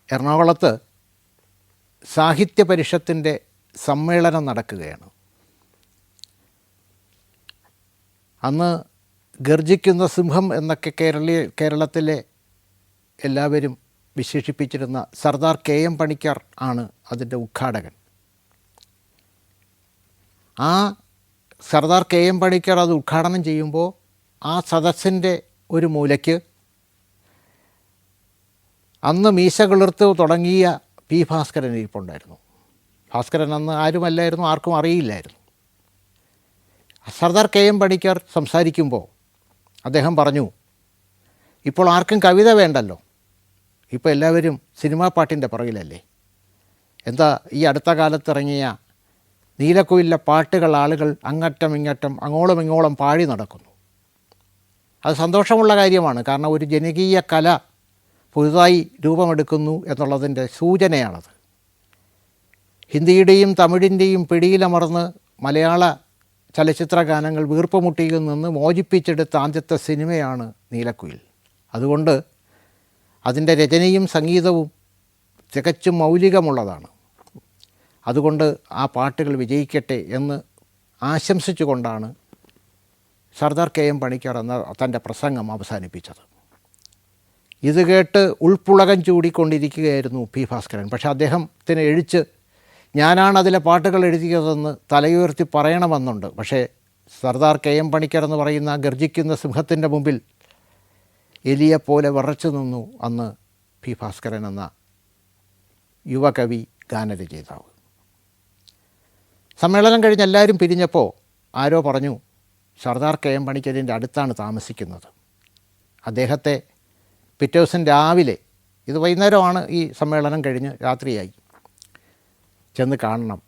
എറണാകുളത്ത് സാഹിത്യ പരിഷത്തിൻ്റെ സമ്മേളനം നടക്കുകയാണ്. അന്ന് ഗർജിക്കുന്ന സിംഹം എന്നൊക്കെ കേരളത്തിലെ എല്ലാവരും വിശേഷിപ്പിച്ചിരുന്ന സർദാർ KM പണിക്കർ ആണ് അതിൻ്റെ ഉദ്ഘാടകൻ. ആ സർദാർ KM പണിക്കർ അത് ഉദ്ഘാടനം ചെയ്യുമ്പോൾ ആ സദസ്സിൻ്റെ ഒരു മൂലയ്ക്ക് അന്ന് മീശ കിളിർത്ത് തുടങ്ങിയ P. ഭാസ്കരൻ ഇരിപ്പുണ്ടായിരുന്നു. ഭാസ്കരൻ അന്ന് ആരുമല്ലായിരുന്നു, ആർക്കും അറിയില്ലായിരുന്നു. സർദാർ KM പണിക്കർ സംസാരിക്കുമ്പോൾ അദ്ദേഹം പറഞ്ഞു, ഇപ്പോൾ ആർക്കും കവിത വേണ്ടല്ലോ, ഇപ്പോൾ എല്ലാവരും സിനിമാ പാട്ടിൻ്റെ പുറകിലല്ലേ. എന്താ ഈ അടുത്ത കാലത്തിറങ്ങിയ നീലക്കുയിലിലെ പാട്ടുകൾ ആളുകൾ അങ്ങറ്റം ഇങ്ങറ്റം അങ്ങോളം ഇങ്ങോളം പാടി നടക്കുന്നു. അത് സന്തോഷമുള്ള കാര്യമാണ്. കാരണം ഒരു ജനകീയ കല പുതുതായി രൂപമെടുക്കുന്നു എന്നുള്ളതിൻ്റെ സൂചനയാണത്. ഹിന്ദിയുടെയും തമിഴിൻ്റെയും പിടിയിലമർന്ന് മലയാള ചലച്ചിത്ര ഗാനങ്ങൾ വീർപ്പുമുട്ടിയിൽ നിന്ന് മോചിപ്പിച്ചെടുത്ത ആദ്യത്തെ സിനിമയാണ് നീലക്കുയിൽ. അതുകൊണ്ട് അതിൻ്റെ രചനയും സംഗീതവും തികച്ചും മൗലികമുള്ളതാണ്. അതുകൊണ്ട് ആ പാട്ടുകൾ വിജയിക്കട്ടെ എന്ന് ആശംസിച്ചുകൊണ്ടാണ് സർദാർ KM പണിക്കർ എന്ന തൻ്റെ പ്രസംഗം അവസാനിപ്പിച്ചത്. ഇത് കേട്ട് ഉൾപ്പുളകം ചൂടിക്കൊണ്ടിരിക്കുകയായിരുന്നു P. ഭാസ്കരൻ. പക്ഷേ അദ്ദേഹത്തിന് എഴിച്ച് ഞാനാണ് അതിലെ പാട്ടുകൾ എഴുതിയതെന്ന് തലയുയർത്തി പറയണമെന്നുണ്ട്. പക്ഷേ സർദാർ KM പണിക്കർ എന്ന് പറയുന്ന ഗർജിക്കുന്ന സിംഹത്തിൻ്റെ മുമ്പിൽ എലിയെപ്പോലെ വിറച്ചു നിന്നു അന്ന് P. ഭാസ്കരൻ എന്ന യുവകവി ഗാനരചയിതാവ്. സമ്മേളനം കഴിഞ്ഞ് എല്ലാവരും പിരിഞ്ഞപ്പോൾ ആരോ പറഞ്ഞു, സർദാർ KM പണിക്കരിൻ്റെ അടുത്താണ് താമസിക്കുന്നത്. അദ്ദേഹത്തെ പിറ്റേ ദിവസം രാവിലെ, ഇത് വൈകുന്നേരമാണ് ഈ സമ്മേളനം കഴിഞ്ഞ് രാത്രിയായി, ചെന്ന് കാണണം.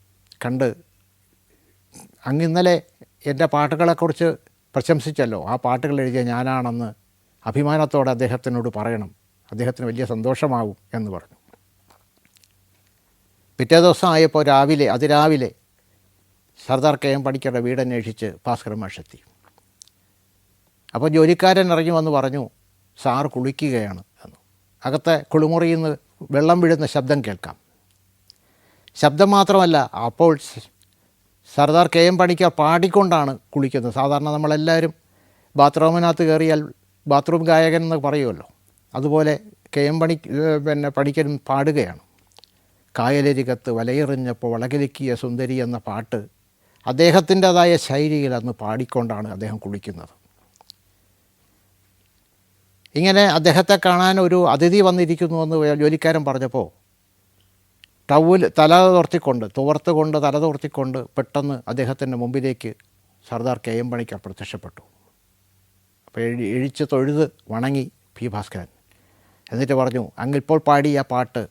കണ്ട് അങ്ങ് ഇന്നലെ എൻ്റെ പാട്ടുകളെക്കുറിച്ച് പ്രശംസിച്ചല്ലോ, ആ പാട്ടുകൾ എഴുതിയ ഞാനാണെന്ന് അഭിമാനത്തോടെ അദ്ദേഹത്തിനോട് പറയണം, അദ്ദേഹത്തിന് വലിയ സന്തോഷമാവും എന്ന് പറഞ്ഞു. പിറ്റേ ദിവസം ആയപ്പോൾ അതിരാവിലെ സർദാർ KM പണിക്കരുടെ വീടന്വേഷിച്ച് ഭാസ്കരൻ മാഷെത്തി. അപ്പോൾ ജോലിക്കാരൻ ഇറങ്ങി വന്ന് പറഞ്ഞു, സാർ കുളിക്കുകയാണ് എന്ന്. അകത്തെ കുളിമുറിയിൽ നിന്ന് വെള്ളം വീഴുന്ന ശബ്ദം കേൾക്കാം. ശബ്ദം മാത്രമല്ല, അപ്പോൾ സർദാർ KM പണിക്കർ പാടിക്കൊണ്ടാണ് കുളിക്കുന്നത്. സാധാരണ നമ്മളെല്ലാവരും ബാത്റൂമിനകത്ത് കയറിയാൽ ബാത്റൂം ഗായകൻ എന്ന് പറയുമല്ലോ, അതുപോലെ പണിക്കരും പാടുകയാണ്. കായലരികത്ത് വലയെറിഞ്ഞപ്പോൾ വളകിലിക്കിയ സുന്ദരി എന്ന പാട്ട് അദ്ദേഹത്തിൻ്റെതായ ശൈലിയിൽ അന്ന് പാടിക്കൊണ്ടാണ് അദ്ദേഹം കുളിക്കുന്നത്. ഇങ്ങനെ അദ്ദേഹത്തെ കാണാൻ ഒരു അതിഥി വന്നിരിക്കുന്നുവെന്ന് ജോലിക്കാരൻ പറഞ്ഞപ്പോൾ തുവർത്തുകൊണ്ട് തല തോർത്തിക്കൊണ്ട് പെട്ടെന്ന് അദ്ദേഹത്തിൻ്റെ മുമ്പിലേക്ക് സർദാർ KM പണിക്കർ പ്രത്യക്ഷപ്പെട്ടു. അപ്പോൾ എഴിച്ച് തൊഴുത് വണങ്ങി P. ഭാസ്കരൻ. എന്നിട്ട് പറഞ്ഞു, അങ്ങിപ്പോൾ പാടിയ പാട്ട്,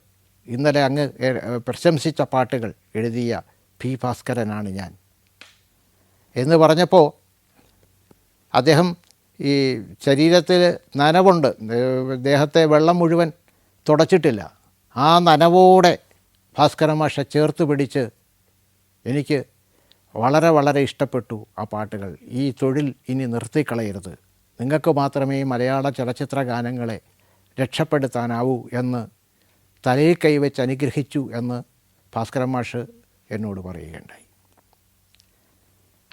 ഇന്നലെ അങ്ങ് പ്രശംസിച്ച പാട്ടുകൾ എഴുതിയ P. ഭാസ്കരനാണ് ഞാൻ എന്ന് പറഞ്ഞപ്പോൾ അദ്ദേഹം ഈ ശരീരത്തിൽ നനവുണ്ട്, ദേഹത്തെ വെള്ളം മുഴുവൻ തുടച്ചിട്ടില്ല. ആ നനവോടെ ഭാസ്കരൻ മാഷെ ചേർത്ത് പിടിച്ച്, എനിക്ക് വളരെ വളരെ ഇഷ്ടപ്പെട്ടു ആ പാട്ടുകൾ, ഈ തൊഴിൽ ഇനി നിർത്തിക്കളയരുത്, നിങ്ങൾക്ക് മാത്രമേ മലയാള ചലച്ചിത്ര ഗാനങ്ങളെ രക്ഷപ്പെടുത്താനാവൂ എന്ന് തലയിൽ കൈവച്ച് അനുഗ്രഹിച്ചു എന്ന് ഭാസ്കരൻ മാഷ് എന്നോട് പറയുകയുണ്ടായി.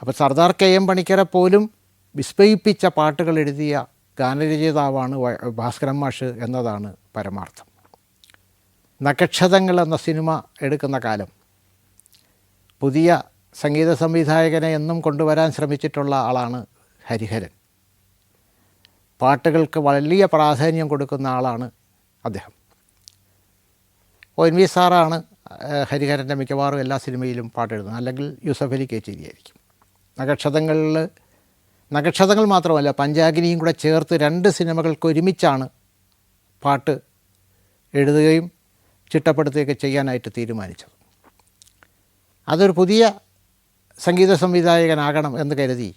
അപ്പോൾ സർദാർ KM പണിക്കരെ പോലും വിസ്മയിപ്പിച്ച പാട്ടുകൾ എഴുതിയ ഗാനരചയിതാവാണ് ഭാസ്കരൻ മാഷ് എന്നതാണ് പരമാർത്ഥം. നക്ഷതങ്ങൾ എന്ന സിനിമ എടുക്കുന്ന കാലം പുതിയ സംഗീത സംവിധായകനെ എന്നും കൊണ്ടുവരാൻ ശ്രമിച്ചിട്ടുള്ള ആളാണ് ഹരിഹരൻ. പാട്ടുകൾക്ക് വലിയ പ്രാധാന്യം കൊടുക്കുന്ന ആളാണ് അദ്ദേഹം. ONV സാറാണ് ഹരിഹരൻ്റെ മിക്കവാറും എല്ലാ സിനിമയിലും പാട്ടെഴുതുന്നത്, അല്ലെങ്കിൽ യൂസഫ് അലി കേച്ചേരിയായിരിക്കും. നക്ഷതങ്ങൾ മാത്രമല്ല, പഞ്ചാഗ്നിയും കൂടെ ചേർത്ത് 2 സിനിമകൾക്ക് ഒരുമിച്ചാണ് പാട്ട് എഴുതുകയും ചിട്ടപ്പെടുത്തുകയൊക്കെ ചെയ്യാനായിട്ട് തീരുമാനിച്ചത്. അതൊരു പുതിയ സംഗീത സംവിധായകനാകണം എന്ന് കരുതി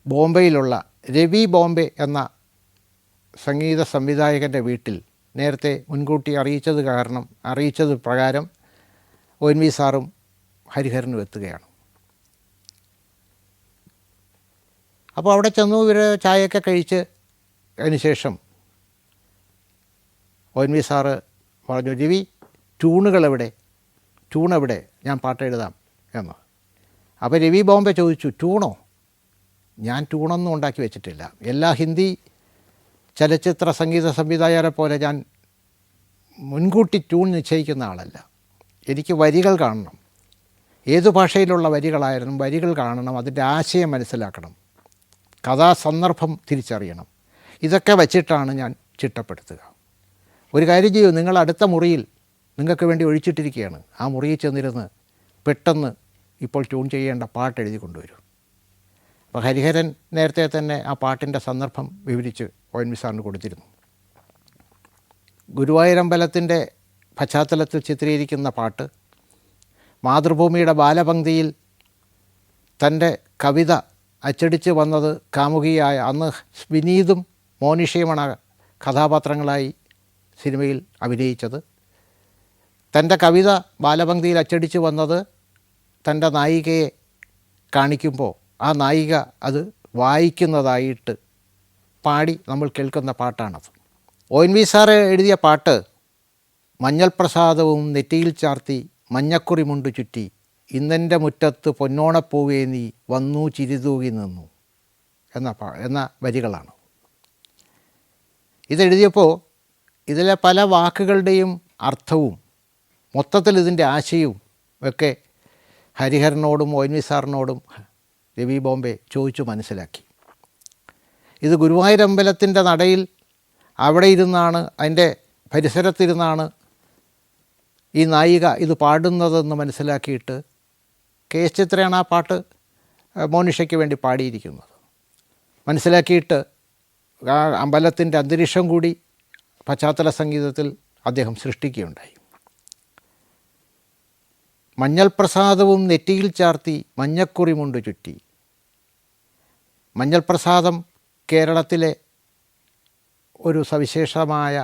ബോംബെയിലുള്ള രവി ബോംബെ എന്ന സംഗീത സംവിധായകൻ്റെ വീട്ടിൽ നേരത്തെ മുൻകൂട്ടി അറിയിച്ചത് പ്രകാരം ONV സാറും ഹരിഹരനും എത്തുകയാണ്. അപ്പോൾ അവിടെ ചെന്നു, ഇവർ ചായയൊക്കെ കഴിച്ച് അതിന് ശേഷം ONV സാറ് പറഞ്ഞു, രവി ട്യൂണുകളെവിടെ, ട്യൂണെവിടെ, ഞാൻ പാട്ട് എഴുതാം എന്ന്. അപ്പോൾ രവി ബോംബെ ചോദിച്ചു, ട്യൂണോ? ഞാൻ ട്യൂണൊന്നും ഉണ്ടാക്കി വെച്ചിട്ടില്ല. എല്ലാ ഹിന്ദി ചലച്ചിത്ര സംഗീത സംവിധായകരെ പോലെ ഞാൻ മുൻകൂട്ടി ട്യൂൺ നിശ്ചയിക്കുന്ന ആളല്ല. എനിക്ക് വരികൾ കാണണം, ഏതു ഭാഷയിലുള്ള വരികളായിരുന്നു വരികൾ കാണണം, അതിൻ്റെ ആശയം മനസ്സിലാക്കണം, കഥാസന്ദർഭം തിരിച്ചറിയണം. ഇതൊക്കെ വച്ചിട്ടാണ് ഞാൻ ചിട്ടപ്പെടുത്തുക. ഒരു കാര്യം ചെയ്യൂ, നിങ്ങൾ അടുത്ത മുറിയിൽ നിങ്ങൾക്ക് വേണ്ടി ഒഴിച്ചിട്ടിരിക്കുകയാണ്, ആ മുറിയിൽ ചെന്നിരുന്ന് പെട്ടെന്ന് ഇപ്പോൾ ട്യൂൺ ചെയ്യേണ്ട പാട്ട് എഴുതി കൊണ്ടുവരും. അപ്പോൾ ഹരിഹരൻ നേരത്തെ തന്നെ ആ പാട്ടിൻ്റെ സന്ദർഭം വിവരിച്ച് ONV സാറിന് കൊടുത്തിരുന്നു. ഗുരുവായൂരമ്പലത്തിൻ്റെ പശ്ചാത്തലത്തിൽ ചിത്രീകരിക്കുന്ന പാട്ട് മാതൃഭൂമിയുടെ ബാലപംക്തിയിൽ തൻ്റെ കവിത അച്ചടിച്ച് വന്നത് കാമുകിയായ, അന്ന് വിനീതും മോനിഷയുമാണ് കഥാപാത്രങ്ങളായി സിനിമയിൽ അഭിനയിച്ചത്. തൻ്റെ കവിത ബാലപംക്തിയിൽ അച്ചടിച്ച് വന്നത് തൻ്റെ നായികയെ കാണിക്കുമ്പോൾ ആ നായിക അത് വായിക്കുന്നതായിട്ട് പാടി നമ്മൾ കേൾക്കുന്ന പാട്ടാണത്. ONV സാറ് എഴുതിയ പാട്ട് മഞ്ഞൾ പ്രസാദവും നെറ്റിയിൽ ചാർത്തി മഞ്ഞക്കുറി മുണ്ടു ചുറ്റി ഇന്നെൻ്റെ മുറ്റത്ത് പൊന്നോണപ്പൂവേ നീ വന്നു ചിരിതൂകി നിന്നു എന്ന വരികളാണ്. ഇതെഴുതിയപ്പോൾ ഇതിലെ പല വാക്കുകളുടെയും അർത്ഥവും മൊത്തത്തിൽ ഇതിൻ്റെ ആശയവും ഒക്കെ ഹരിഹരനോടും ONV സാറിനോടും രവി ബോംബെ ചോദിച്ചു മനസ്സിലാക്കി. ഇത് ഗുരുവായൂരമ്പലത്തിൻ്റെ നടയിൽ അവിടെ ഇരുന്നാണ്, അതിൻ്റെ പരിസരത്തിരുന്നാണ് ഈ നായിക ഇത് പാടുന്നതെന്ന് മനസ്സിലാക്കിയിട്ട് KS ചിത്രയാണ് ആ പാട്ട് മോനിഷയ്ക്ക് വേണ്ടി പാടിയിരിക്കുന്നത്. മനസ്സിലാക്കിയിട്ട് ആ അമ്പലത്തിൻ്റെ അന്തരീക്ഷം കൂടി പശ്ചാത്തല സംഗീതത്തിൽ അദ്ദേഹം സൃഷ്ടിക്കുകയുണ്ടായി. മഞ്ഞൾ പ്രസാദവും നെറ്റിയിൽ ചാർത്തി മഞ്ഞക്കുറി മുണ്ടു ചുറ്റി. മഞ്ഞൾ പ്രസാദം കേരളത്തിലെ ഒരു സവിശേഷമായ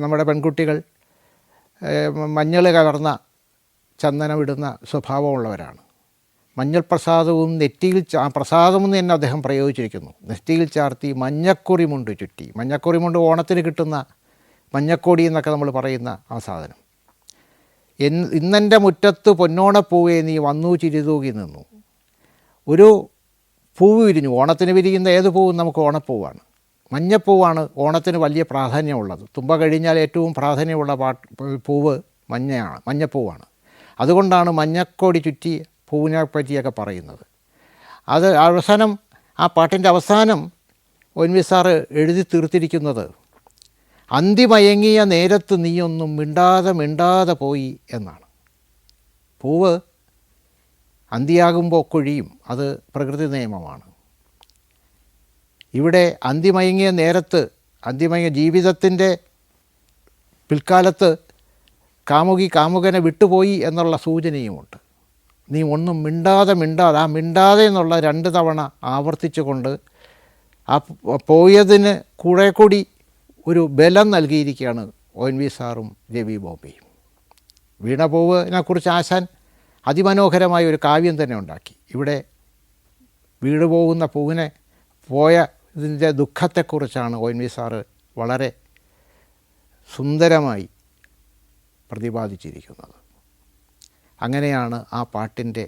നമ്മുടെ പെൺകുട്ടികൾ മഞ്ഞൾ കലർന്ന ചന്ദനമിടുന്ന സ്വഭാവമുള്ളവരാണ്. മഞ്ഞൾ പ്രസാദവും നെറ്റിയിൽ പ്രസാദമെന്ന് തന്നെ അദ്ദേഹം പ്രയോഗിച്ചിരിക്കുന്നു. നെറ്റിയിൽ ചാർത്തി മഞ്ഞക്കുറി മുണ്ട് ചുറ്റി. മഞ്ഞക്കുറി മുണ്ട് ഓണത്തിന് കിട്ടുന്ന മഞ്ഞക്കോടി എന്നൊക്കെ നമ്മൾ പറയുന്ന ആ സാധനം. ഇന്നെൻ്റെ മുറ്റത്ത് പൊന്നോണപ്പൂവേ നീ വന്നു ചിരിതൂകി നിന്നു. ഒരു പൂവ് വിരിഞ്ഞു. ഓണത്തിന് വിരിയുന്ന ഏത് പൂവും നമുക്ക് ഓണപ്പൂവാണ്. മഞ്ഞപ്പൂവാണ് ഓണത്തിന് വലിയ പ്രാധാന്യമുള്ളത്. തുമ്പ കഴിഞ്ഞാൽ ഏറ്റവും പ്രാധാന്യമുള്ള പൂവ് മഞ്ഞപ്പൂവാണ്. അതുകൊണ്ടാണ് മഞ്ഞക്കോടി ചുറ്റി പൂവിനെ പറ്റിയൊക്കെ പറയുന്നത്. അത് അവസാനം, ആ പാട്ടിൻ്റെ അവസാനം ONV സാറ് എഴുതി തീർത്തിരിക്കുന്നത് അന്തിമയങ്ങിയ നേരത്ത് നീയൊന്നും മിണ്ടാതെ പോയി എന്നാണ്. പൂവ് അന്തിയാകുമ്പോൾ കൊഴിയും, അത് പ്രകൃതി നിയമമാണ്. ഇവിടെ അന്തിമയങ്ങിയ നേരത്ത്, ജീവിതത്തിൻ്റെ പിൽക്കാലത്ത് കാമുകനെ വിട്ടുപോയി എന്നുള്ള സൂചനയുമുണ്ട്. നീ ഒന്നും മിണ്ടാതെ ആ മിണ്ടാതെ എന്നുള്ള 2 തവണ ആവർത്തിച്ചുകൊണ്ട് ആ പോയതിന് കൂടി ഒരു ബലം നൽകിയിരിക്കുകയാണ് ONV സാറും രവി ബോംബെയും. വീണപൂവിനെക്കുറിച്ച് ആശാൻ അതിമനോഹരമായ ഒരു കാവ്യം തന്നെ ഉണ്ടാക്കി. ഇവിടെ വീട് പോകുന്ന പൂവിനെ ഇതിൻ്റെ ദുഃഖത്തെക്കുറിച്ചാണ് ONV സാറ് വളരെ സുന്ദരമായി പ്രതിപാദിച്ചിരിക്കുന്നത്. അങ്ങനെയാണ് ആ പാട്ടിൻ്റെ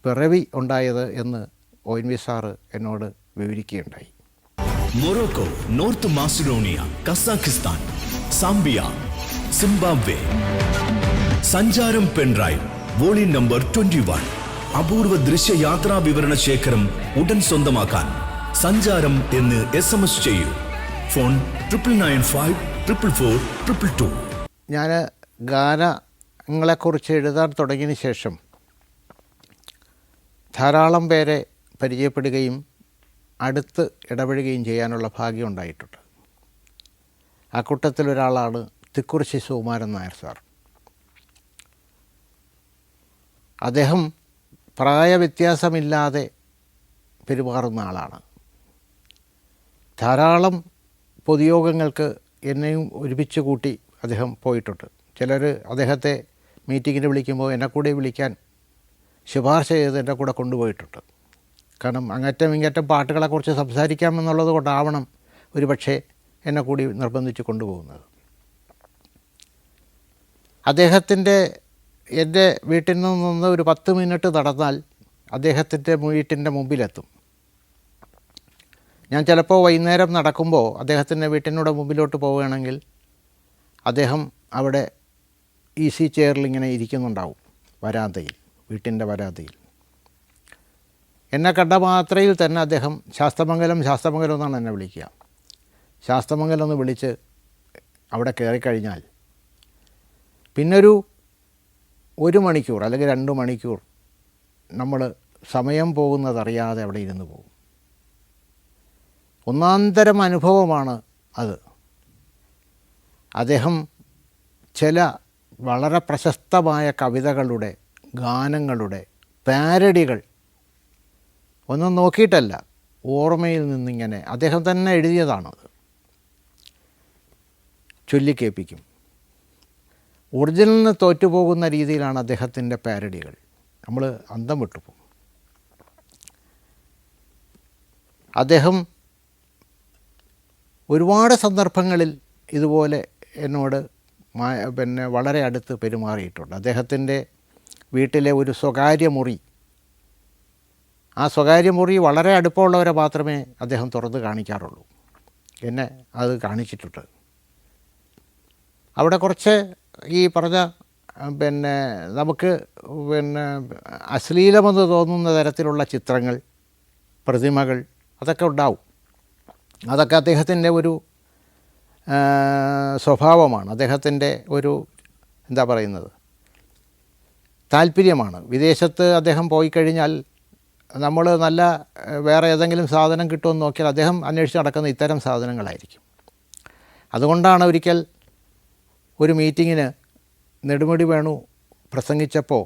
പിറവി ഉണ്ടായത് എന്ന് ONV സാറ് എന്നോട് വിവരിക്കുകയുണ്ടായി. Morocco, north Macedonia, Kazakhstan, Zambia, Zimbabwe. സഞ്ചാരം പെൻഡ്രൈവ് വോളിയം നമ്പർ 21. അപൂർവ ദൃശ്യയാത്രാ വിവരണ ശേഖരം ഉടൻ സ്വന്തമാക്കാൻ സഞ്ചാരം എന്ന് SMS ചെയ്യൂ. ഫോൺ 9995444222. ഞാൻ ഗാനങ്ങളെക്കുറിച്ച് എഴുതാൻ തുടങ്ങിയതിന് ശേഷം ധാരാളം പേരെ പരിചയപ്പെടുകയും അടുത്ത് ഇടപെടുകയും ചെയ്യാനുള്ള ഭാഗ്യം ഉണ്ടായിട്ടുണ്ട്. ആ കൂട്ടത്തിലൊരാളാണ് തിക്കുറിശ്ശി സുകുമാരൻ നായർ സാർ. അദ്ദേഹം പ്രായവ്യത്യാസമില്ലാതെ പെരുമാറുന്ന ആളാണ്. ധാരാളം പൊതുയോഗങ്ങൾക്ക് എന്നെയും ഒരുമിച്ച് കൂട്ടി അദ്ദേഹം പോയിട്ടുണ്ട്. ചിലർ അദ്ദേഹത്തെ മീറ്റിങ്ങിന് വിളിക്കുമ്പോൾ എന്നെ കൂടെ വിളിക്കാൻ ശുപാർശ ചെയ്ത് എൻ്റെ കൂടെ കൊണ്ടുപോയിട്ടുണ്ട്. കാരണം അങ്ങറ്റം ഇങ്ങറ്റം പാട്ടുകളെക്കുറിച്ച് സംസാരിക്കാമെന്നുള്ളത് കൊണ്ടാവണം ഒരു പക്ഷേ എന്നെ കൂടി നിർബന്ധിച്ച് കൊണ്ടുപോകുന്നത്. അദ്ദേഹത്തിൻ്റെ എൻ്റെ വീട്ടിൽ നിന്ന് ഒരു 10 മിനിറ്റ് നടന്നാൽ അദ്ദേഹത്തിൻ്റെ വീട്ടിൻ്റെ മുമ്പിലെത്തും. ഞാൻ ചിലപ്പോൾ വൈകുന്നേരം നടക്കുമ്പോൾ അദ്ദേഹത്തിൻ്റെ വീട്ടിനോട് മുമ്പിലോട്ട് പോവുകയാണെങ്കിൽ അദ്ദേഹം അവിടെ ഈസി ചെയറിൽ ഇങ്ങനെ ഇരിക്കുന്നുണ്ടാവും, വരാന്തയിൽ, വീട്ടിൻ്റെ വരാന്തയിൽ. എന്നെ കണ്ട മാത്രയിൽ തന്നെ അദ്ദേഹം ശാസ്തമംഗലം എന്നാണ് എന്നെ വിളിക്കുക. ശാസ്തമംഗലം എന്ന് വിളിച്ച് അവിടെ കയറിക്കഴിഞ്ഞാൽ പിന്നൊരു 1 മണിക്കൂർ അല്ലെങ്കിൽ 2 മണിക്കൂർ നമ്മൾ സമയം പോകുന്നതറിയാതെ അവിടെ ഇരുന്ന് പോകും. ഒന്നാന്തരം അനുഭവമാണ് അത്. അദ്ദേഹം ചില വളരെ പ്രശസ്തമായ കവിതകളുടെ, ഗാനങ്ങളുടെ പാരഡികൾ ഒന്നും നോക്കിയിട്ടല്ല, ഓർമ്മയിൽ നിന്നിങ്ങനെ അദ്ദേഹം തന്നെ എഴുതിയതാണത്, ചൊല്ലിക്കേൾപ്പിക്കും. ഒറിജിനലിന് തോറ്റുപോകുന്ന രീതിയിലാണ് അദ്ദേഹത്തിൻ്റെ പാരഡികൾ. നമ്മൾ അന്തം വിട്ടുപോകും. അദ്ദേഹം ഒരുപാട് സന്ദർഭങ്ങളിൽ ഇതുപോലെ എന്നോട് വളരെ അടുത്ത് പെരുമാറിയിട്ടുണ്ട്. അദ്ദേഹത്തിൻ്റെ വീട്ടിലെ ഒരു സ്വകാര്യ മുറി, ആ സ്വകാര്യ മുറി വളരെ അടുപ്പമുള്ളവരെ മാത്രമേ അദ്ദേഹം തുറന്ന് കാണിക്കാറുള്ളൂ. എന്നെ അത് കാണിച്ചിട്ടുണ്ട്. അവിടെ കുറച്ച് ഈ പറഞ്ഞ നമുക്ക് അശ്ലീലമെന്ന് തോന്നുന്ന തരത്തിലുള്ള ചിത്രങ്ങൾ, പ്രതിമകൾ അതൊക്കെ ഉണ്ടാവും. അതൊക്കെ അദ്ദേഹത്തിൻ്റെ ഒരു സ്വഭാവമാണ്, അദ്ദേഹത്തിൻ്റെ ഒരു എന്താ പറയുന്നത് താല്പര്യമാണ്. വിദേശത്ത് അദ്ദേഹം പോയി കഴിഞ്ഞാൽ നമ്മൾ നല്ല വേറെ ഏതെങ്കിലും സാധനം കിട്ടുമെന്ന് നോക്കിയാൽ അദ്ദേഹം അന്വേഷിച്ച് നടക്കുന്ന ഇത്തരം സാധനങ്ങളായിരിക്കും. അതുകൊണ്ടാണ് ഒരിക്കൽ ഒരു മീറ്റിങ്ങിന് നെടുമുടി വേണു പ്രസംഗിച്ചപ്പോൾ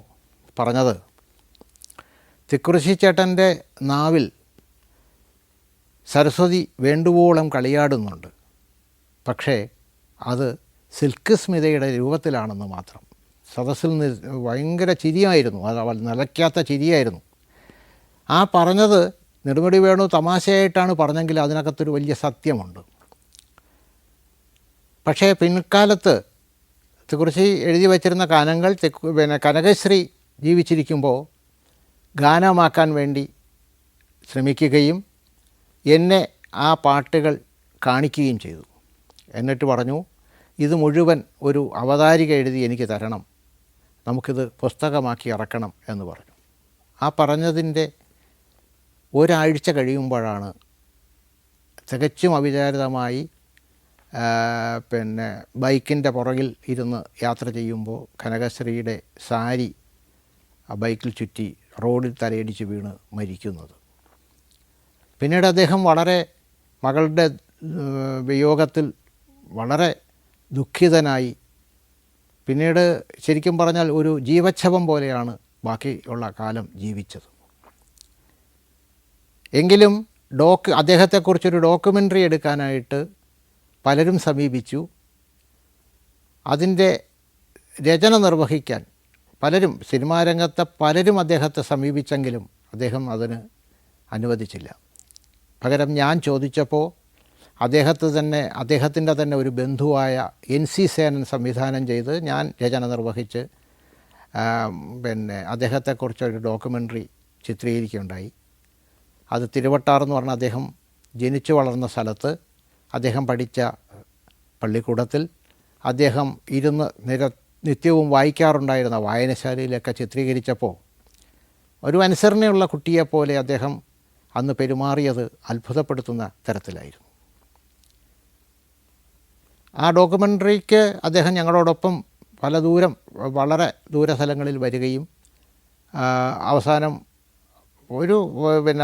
പറഞ്ഞത്, തിക്കുറിശ്ശി ചേട്ടൻ്റെ നാവിൽ സരസ്വതി വേണ്ടുവോളം കളിയാടുന്നുണ്ട്, പക്ഷേ അത് സിൽക്ക് സ്മിതയുടെ രൂപത്തിലാണെന്ന് മാത്രം. സദസ്സിൽ ഭയങ്കര ചിരിയായിരുന്നു, അത് നിലയ്ക്കാത്ത ചിരിയായിരുന്നു. ആ പറഞ്ഞത് നെടുമുടി വേണു തമാശയായിട്ടാണ് പറഞ്ഞെങ്കിൽ അതിനകത്തൊരു വലിയ സത്യമുണ്ട്. പക്ഷേ പിൻകാലത്ത് തിക്കുറിശ്ശി എഴുതി വച്ചിരുന്ന ഗാനങ്ങൾ കനകശ്രീ ജീവിച്ചിരിക്കുമ്പോൾ ഗാനമാക്കാൻ വേണ്ടി ശ്രമിക്കുകയും എന്നെ ആ പാട്ടുകൾ കാണിക്കുകയും ചെയ്തു. എന്നിട്ട് പറഞ്ഞു, ഇത് മുഴുവൻ ഒരു അവതാരിക എഴുതി എനിക്ക് തരണം, നമുക്കിത് പുസ്തകമാക്കി ഇറക്കണം എന്ന് പറഞ്ഞു. ആ പറഞ്ഞതിൻ്റെ ഒരാഴ്ച കഴിയുമ്പോഴാണ് തികച്ചും അവിചാരിതമായി ബൈക്കിൻ്റെ പുറകിൽ ഇരുന്ന് യാത്ര ചെയ്യുമ്പോൾ കനകശ്രീയുടെ സാരി ആ ബൈക്കിൽ ചുറ്റി റോഡിൽ തലയിടിച്ച് വീണ് മരിക്കുന്നത്. പിന്നീട് അദ്ദേഹം വളരെ മകളുടെ വിയോഗത്തിൽ വളരെ ദുഃഖിതനായി. പിന്നീട് ശരിക്കും പറഞ്ഞാൽ ഒരു ജീവച്ഛവം പോലെയാണ് ബാക്കിയുള്ള കാലം ജീവിച്ചത്. എങ്കിലും അദ്ദേഹത്തെക്കുറിച്ചൊരു ഡോക്യുമെൻ്ററി എടുക്കാനായിട്ട് പലരും സമീപിച്ചു. അതിൻ്റെ രചന നിർവഹിക്കാൻ പലരും, സിനിമാ രംഗത്തെ പലരും അദ്ദേഹത്തെ സമീപിച്ചെങ്കിലും അദ്ദേഹം അതിന് അനുവദിച്ചില്ല. പകരം ഞാൻ ചോദിച്ചപ്പോൾ അദ്ദേഹത്തിൻ്റെ തന്നെ ഒരു ബന്ധുവായ NC സേനൻ സംവിധാനം ചെയ്ത് ഞാൻ രചന നിർവഹിച്ച് അദ്ദേഹത്തെക്കുറിച്ചൊരു ഡോക്യുമെൻ്ററി ചിത്രീകരിക്കുകയുണ്ടായി. അത് തിരുവട്ടാർ എന്ന് പറഞ്ഞ അദ്ദേഹം ജനിച്ചു വളർന്ന സ്ഥലത്ത്, അദ്ദേഹം പഠിച്ച പള്ളിക്കൂടത്തിൽ, അദ്ദേഹം ഇരുന്ന് നിത്യവും വായിക്കാറുണ്ടായിരുന്ന വായനശാലയിലൊക്കെ ചിത്രീകരിച്ചപ്പോൾ ഒരു അനുസരണയുള്ള കുട്ടിയെപ്പോലെ അദ്ദേഹം അന്ന് പെരുമാറിയത് അത്ഭുതപ്പെടുത്തുന്ന തരത്തിലായിരുന്നു. ആ ഡോക്യുമെൻ്ററിക്ക് അദ്ദേഹം ഞങ്ങളോടൊപ്പം വളരെ ദൂരസ്ഥലങ്ങളിൽ വരികയും അവസാനം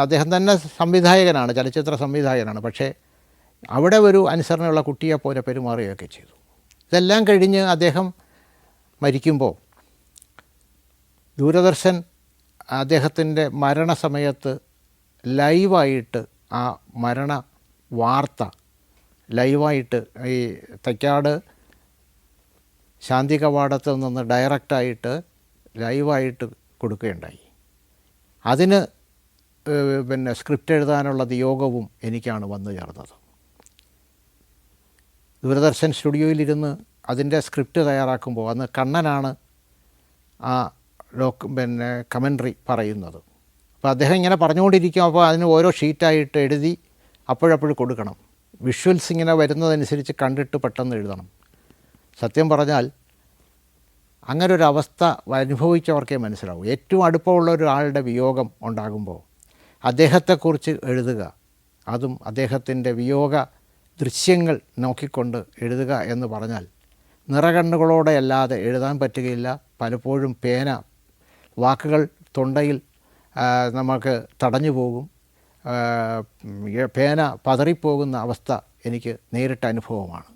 അദ്ദേഹം തന്നെ സംവിധായകനാണ്, ചലച്ചിത്ര സംവിധായകനാണ്. പക്ഷേ അവിടെ ഒരു അനുസരണയുള്ള കുട്ടിയെപ്പോലെ പെരുമാറുകയൊക്കെ ചെയ്തു. ഇതെല്ലാം കഴിഞ്ഞ് അദ്ദേഹം മരിക്കുമ്പോൾ ദൂരദർശൻ അദ്ദേഹത്തിൻ്റെ മരണസമയത്ത് ലൈവായിട്ട് ആ മരണ വാർത്ത ലൈവായിട്ട് ഈ തൈക്കാട് ശാന്തി കവാടത്തിൽ നിന്ന് ഡയറക്റ്റായിട്ട് ലൈവായിട്ട് കൊടുക്കുകയുണ്ടായി. അതിന് സ്ക്രിപ്റ്റ് എഴുതാനുള്ള നിയോഗവും എനിക്കാണ് വന്നു ചേർന്നത്. ദൂരദർശൻ സ്റ്റുഡിയോയിലിരുന്ന് അതിൻ്റെ സ്ക്രിപ്റ്റ് തയ്യാറാക്കുമ്പോൾ അന്ന് കണ്ണനാണ് ആ കമൻട്രി പറയുന്നത്. അപ്പോൾ അദ്ദേഹം ഇങ്ങനെ പറഞ്ഞുകൊണ്ടിരിക്കും. അപ്പോൾ അതിന് ഓരോ ഷീറ്റായിട്ട് എഴുതി അപ്പോഴപ്പോഴും കൊടുക്കണം. വിഷ്വൽസ് ഇങ്ങനെ വരുന്നതനുസരിച്ച് കണ്ടിട്ട് പെട്ടെന്ന് എഴുതണം. സത്യം പറഞ്ഞാൽ അങ്ങനെ ഒരു അവസ്ഥ അനുഭവിച്ചവർക്കേ മനസ്സിലാവും. ഏറ്റവും അടുപ്പമുള്ള ഒരാളുടെ വിയോഗം ഉണ്ടാകുമ്പോൾ അദ്ദേഹത്തെക്കുറിച്ച് എഴുതുക, അതും അദ്ദേഹത്തിൻ്റെ വിയോഗ ദൃശ്യങ്ങൾ നോക്കിക്കൊണ്ട് എഴുതുക എന്ന് പറഞ്ഞാൽ നിറകണ്ണുകളോടെ അല്ലാതെ എഴുതാൻ പറ്റുകയില്ല. പലപ്പോഴും വാക്കുകൾ തൊണ്ടയിൽ നമുക്ക് തടഞ്ഞു പോകും. പേന പതറിപ്പോകുന്ന അവസ്ഥ എനിക്ക് നേരിട്ട അനുഭവമാണ്.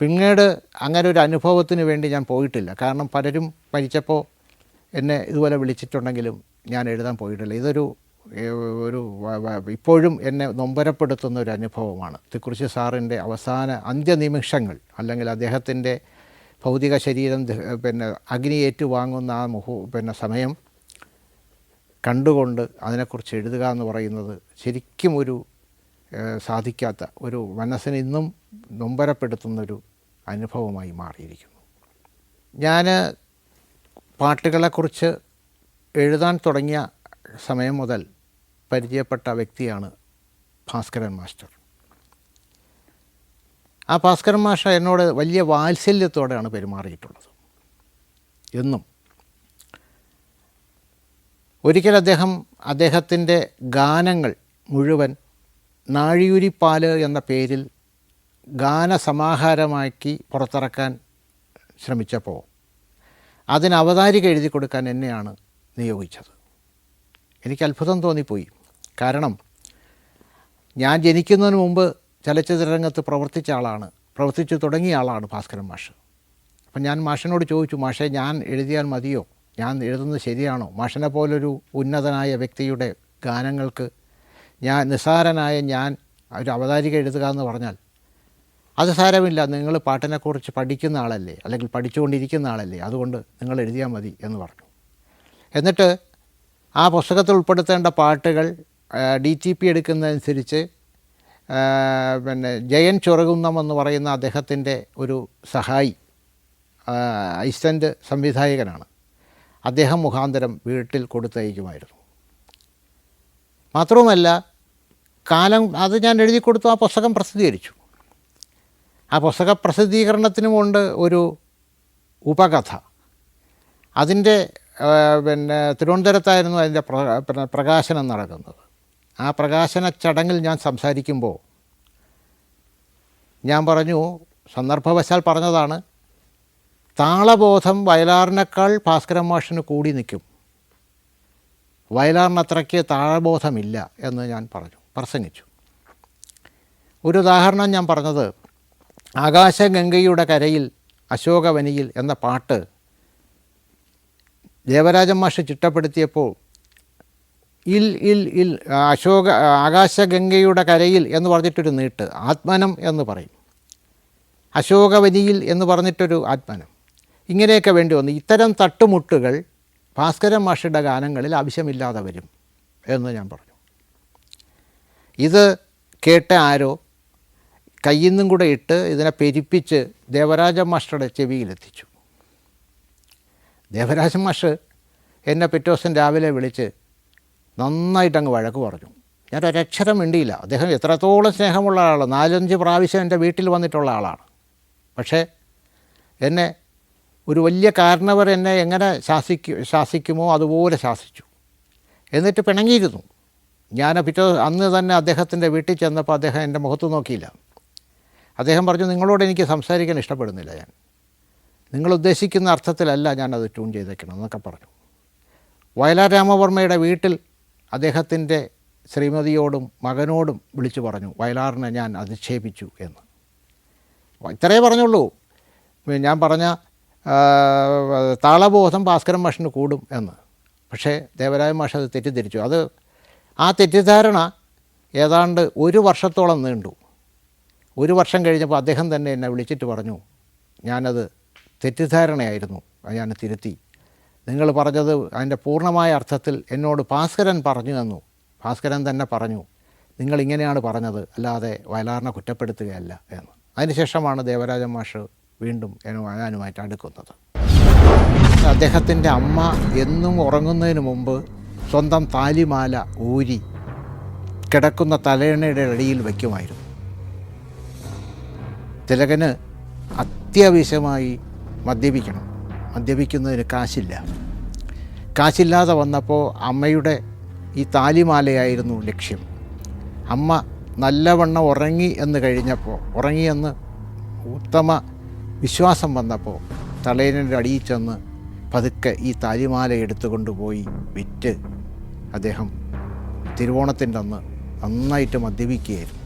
പിന്നീട് അങ്ങനെ ഒരു അനുഭവത്തിന് വേണ്ടി ഞാൻ പോയിട്ടില്ല. കാരണം പലരും മരിച്ചപ്പോൾ എന്നെ ഇതുപോലെ വിളിച്ചിട്ടുണ്ടെങ്കിലും ഞാൻ എഴുതാൻ പോയിട്ടില്ല. ഇതൊരു ഇപ്പോഴും എന്നെ നൊമ്പരപ്പെടുത്തുന്ന ഒരു അനുഭവമാണ്. തിക്കുറിശ്ശി സാറിൻ്റെ അവസാന അന്ത്യനിമിഷങ്ങൾ, അല്ലെങ്കിൽ അദ്ദേഹത്തിൻ്റെ ഭൗതിക ശരീരം അഗ്നി ഏറ്റുവാങ്ങുന്ന ആ സമയം കണ്ടുകൊണ്ട് അതിനെക്കുറിച്ച് എഴുതുക എന്ന് പറയുന്നത് ശരിക്കും ഒരു സാധിക്കാത്ത ഒരു മനസ്സിന് ഇന്നും നൊമ്പരപ്പെടുത്തുന്നൊരു അനുഭവമായി മാറിയിരിക്കുന്നു. ഞാൻ പാട്ടുകളെക്കുറിച്ച് എഴുതാൻ തുടങ്ങിയ സമയം മുതൽ പരിചയപ്പെട്ട വ്യക്തിയാണ് ഭാസ്കരൻ മാസ്റ്റർ. ആ ഭാസ്കരൻ മാസ്റ്റർ എന്നോട് വലിയ വാത്സല്യത്തോടെയാണ് പെരുമാറിയിട്ടുള്ളത് എന്നും. ഒരിക്കൽ അദ്ദേഹത്തിൻ്റെ ഗാനങ്ങൾ മുഴുവൻ നാഴിയുരിപ്പാല് എന്ന പേരിൽ ഗാനസമാഹാരമാക്കി പുറത്തിറക്കാൻ ശ്രമിച്ചപ്പോൾ അതിന് അവതാരിക എഴുതി കൊടുക്കാൻ എന്നെയാണ് നിയോഗിച്ചത്. എനിക്ക് അത്ഭുതം തോന്നിപ്പോയി. കാരണം ഞാൻ ജനിക്കുന്നതിന് മുമ്പ് ചലച്ചിത്രരംഗത്ത് പ്രവർത്തിച്ചു തുടങ്ങിയ ആളാണ് ഭാസ്കരൻ മാഷ്. അപ്പം ഞാൻ മാഷിനോട് ചോദിച്ചു, മാഷേ ഞാൻ എഴുതിയാൽ മതിയോ? ഞാൻ എഴുതുന്നത് ശരിയാണോ? മാഷിനെ പോലൊരു ഉന്നതനായ വ്യക്തിയുടെ ഗാനങ്ങൾക്ക് നിസ്സാരനായ ഞാൻ ഒരു അവതാരിക എഴുതുക എന്ന് പറഞ്ഞാൽ അത് സാരമില്ല, നിങ്ങൾ പാട്ടിനെക്കുറിച്ച് പഠിക്കുന്ന ആളല്ലേ, അല്ലെങ്കിൽ പഠിച്ചുകൊണ്ടിരിക്കുന്ന ആളല്ലേ, അതുകൊണ്ട് നിങ്ങൾ എഴുതിയാൽ മതി എന്ന് പറഞ്ഞു. എന്നിട്ട് ആ പുസ്തകത്തിൽ ഉൾപ്പെടുത്തേണ്ട പാട്ടുകൾ DTP എടുക്കുന്നതനുസരിച്ച് ജയൻ ചൊറകുന്നം എന്ന് പറയുന്ന അദ്ദേഹത്തിൻ്റെ ഒരു സഹായി, അസിസ്റ്റൻ്റ് സംവിധായകനാണ്, അദ്ദേഹം മുഖാന്തരം വീട്ടിൽ കൊടുത്തയക്കുമായിരുന്നു. മാത്രവുമല്ല അത് ഞാൻ എഴുതി കൊടുത്തു. ആ പുസ്തകം പ്രസിദ്ധീകരിച്ചു. ആ പുസ്തക പ്രസിദ്ധീകരണത്തിനുമുണ്ട് ഒരു ഉപകഥ. അതിൻ്റെ തിരുവനന്തപുരത്തായിരുന്നു അതിൻ്റെ പ്രകാശനം നടക്കുന്നത്. ആ പ്രകാശന ചടങ്ങിൽ ഞാൻ സംസാരിക്കുമ്പോൾ ഞാൻ പറഞ്ഞു, സന്ദർഭവശാൽ പറഞ്ഞതാണ്, താളബോധം വയലാറിനേക്കാൾ ഭാസ്കരൻ മാഷിന് കൂടി നിൽക്കും, വയലാറിന് അത്രയ്ക്ക് താളബോധമില്ല എന്ന് ഞാൻ പ്രസംഗിച്ചു. ഒരു ഉദാഹരണം ഞാൻ പറഞ്ഞത്, ആകാശഗംഗയുടെ കരയിൽ അശോകവനിയിൽ എന്ന പാട്ട് ദേവരാജൻ മാഷ് ചിട്ടപ്പെടുത്തിയപ്പോൾ ഇൽ ആകാശഗംഗയുടെ കരയിൽ എന്ന് പറഞ്ഞിട്ടൊരു നീട്ട് ആത്മനം എന്ന് പറയും, അശോകവനിയിൽ എന്ന് പറഞ്ഞിട്ടൊരു ആത്മനം, ഇങ്ങനെയൊക്കെ വേണ്ടി വന്നു. ഇത്തരം തട്ടുമുട്ടുകൾ ഭാസ്കരൻ മാഷയുടെ ഗാനങ്ങളിൽ ആവശ്യമില്ലാതെ വരും എന്ന് ഞാൻ പറഞ്ഞു. ഇത് കേട്ട ആരോ കയ്യിൽ നിന്നും കൂടെ ഇട്ട് ഇതിനെ പെരിപ്പിച്ച് ദേവരാജൻ മാസ്റ്ററുടെ ചെവിയിലെത്തിച്ചു. ദേവരാജൻ മാഷ് എന്നെ പിറ്റേ ദിവസം രാവിലെ വിളിച്ച് നന്നായിട്ടങ്ങ് വഴക്ക് പറഞ്ഞു. ഞാൻ ഒരക്ഷരം മിണ്ടിയില്ല. അദ്ദേഹം എത്രത്തോളം സ്നേഹമുള്ള ആളാണ്, 4-5 പ്രാവശ്യം എൻ്റെ വീട്ടിൽ വന്നിട്ടുള്ള ആളാണ്. പക്ഷേ എന്നെ ഒരു വലിയ കാരണവർ എന്നെ എങ്ങനെ ശാസിക്കുമോ അതുപോലെ ശാസിച്ചു. എന്നിട്ട് പിണങ്ങിയിരുന്നു. ഞാൻ അന്ന് തന്നെ അദ്ദേഹത്തിൻ്റെ വീട്ടിൽ ചെന്നപ്പോൾ അദ്ദേഹം എൻ്റെ മുഖത്ത് നോക്കിയില്ല. അദ്ദേഹം പറഞ്ഞു, നിങ്ങളോട് എനിക്ക് സംസാരിക്കാൻ ഇഷ്ടപ്പെടുന്നില്ല, ഞാൻ നിങ്ങളുദ്ദേശിക്കുന്ന അർത്ഥത്തിലല്ല ഞാനത് ട്യൂൺ ചെയ്തേക്കണം എന്നൊക്കെ പറഞ്ഞു. വയലാർ രാമവർമ്മയുടെ വീട്ടിൽ അദ്ദേഹത്തിൻ്റെ ശ്രീമതിയോടും മകനോടും വിളിച്ചു പറഞ്ഞു, വയലാറിനെ ഞാൻ അധിക്ഷേപിച്ചു എന്ന്. ഇത്രയേ പറഞ്ഞുള്ളൂ. ഞാൻ പറഞ്ഞ താളബോധം ഭാസ്കരൻ മാഷിന് കൂടും എന്ന്. പക്ഷേ ദേവരാജൻ മാഷ് അത് തെറ്റിദ്ധരിച്ചു. ആ തെറ്റിദ്ധാരണ ഏതാണ്ട് 1 വർഷത്തോളം നീണ്ടു. 1 വർഷം കഴിഞ്ഞപ്പോൾ അദ്ദേഹം തന്നെ എന്നെ വിളിച്ചിട്ട് പറഞ്ഞു, ഞാനത് തെറ്റിദ്ധാരണയായിരുന്നു, ഞാൻ തിരുത്തി. നിങ്ങൾ പറഞ്ഞത് അതിൻ്റെ പൂർണ്ണമായ അർത്ഥത്തിൽ എന്നോട് ഭാസ്കരൻ പറഞ്ഞു തന്നു. ഭാസ്കരൻ തന്നെ പറഞ്ഞു, നിങ്ങളിങ്ങനെയാണ് പറഞ്ഞത്, അല്ലാതെ വയലാറിനെ കുറ്റപ്പെടുത്തുകയല്ല എന്ന്. അതിനുശേഷമാണ് ദേവരാജൻ മാഷ് വീണ്ടും ഞാനുമായിട്ട് അടുക്കുന്നത്. അദ്ദേഹത്തിൻ്റെ അമ്മ എന്നും ഉറങ്ങുന്നതിന് മുമ്പ് സ്വന്തം താലിമാല ഊരി കിടക്കുന്ന തലയണയുടെ അടിയിൽ വയ്ക്കുമായിരുന്നു. തിലകന് അത്യാവശ്യമായി മദ്യപിക്കണം. മദ്യപിക്കുന്നതിന് കാശില്ലാതെ വന്നപ്പോൾ അമ്മയുടെ ഈ താലിമാലയായിരുന്നു ലക്ഷ്യം. അമ്മ നല്ലവണ്ണം ഉറങ്ങിയെന്ന് ഉത്തമ വിശ്വാസം വന്നപ്പോൾ തലയണയുടെ അടിയിൽ ചെന്ന് പതുക്കെ ഈ താലിമാല എടുത്തുകൊണ്ടുപോയി വിറ്റ് അദ്ദേഹം തിരുവോണത്തിൻ്റെ അന്ന് നന്നായിട്ട് മദ്യപിക്കുകയായിരുന്നു.